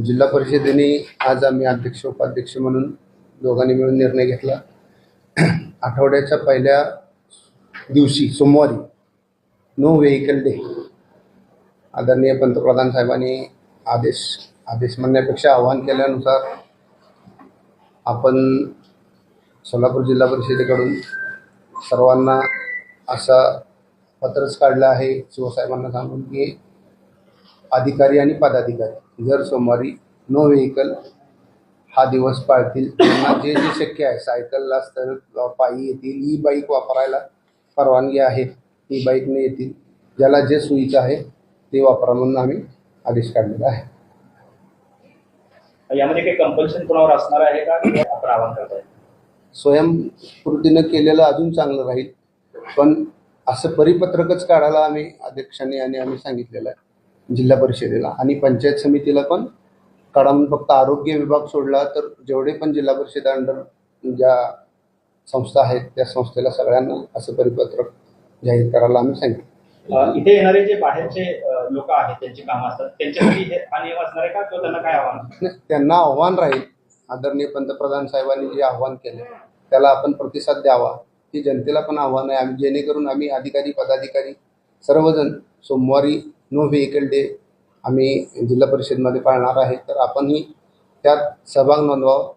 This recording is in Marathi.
जिल्हा परिषदेने आज आम्ही अध्यक्ष उपाध्यक्ष म्हणून दोघांनी मिळून निर्णय घेतला। आठवड्याच्या पहिल्या दिवशी सोमवारी नो व्हेकल डे आदरणीय पंतप्रधान साहेबांनी आदेश म्हणण्यापेक्षा आवाहन केल्यानुसार आपण सोलापूर जिल्हा परिषदेकडून सर्वांना असा पत्रच काढलं आहे शिवसाहेबांना सांगून की अधिकारी आणि पदाधिकारी जर सोमवारी नो व्हेकल हा दिवस पाळतील त्यांना जे जे शक्य आहे सायकलला असतं पायी येतील, ई बाईक वापरायला परवानगी आहे, ई बाईकने येतील, ज्याला जे सोयीचं आहे ते वापरा म्हणून आम्ही आदेश काढलेला आहे। यामध्ये काही कंपल्शन कोणावर असणार आहे का आपण आवाहन करताय? स्वयंस्फूर्तीनं केलेलं अजून चांगलं राहील, पण असं परिपत्रकच काढायला आम्ही अध्यक्षांनी आणि आम्ही सांगितलेलं आहे जिल्हा परिषदेला आणि पंचायत समितीला पण काढा म्हणून। फक्त आरोग्य विभाग सोडला तर जेवढे पण जिल्हा परिषद अंडर ज्या संस्था आहेत त्या संस्थेला सगळ्यांना असं परिपत्रक जाहीर करायला आम्ही सांगितलं। इथे येणारे जे बाहेरचे लोक आहेत त्यांची कामं असतात त्यांच्यासाठी हे हा नियम असणार आहे का किंवा त्यांना काय आव्हान? त्यांना आव्हान राहील, आदरणीय पंतप्रधान साहेबांनी जे आव्हान केले त्याला आपण प्रतिसाद द्यावा, ही जनतेला पण आव्हान आहे। आम्ही जेणेकरून आम्ही अधिकारी पदाधिकारी सर्वजण सोमवारी नो व्हेकल डे आम्ही जिल्हा परिषदेमध्ये पाळणार आहे, तर आपणही त्यात सहभाग नोंदवावा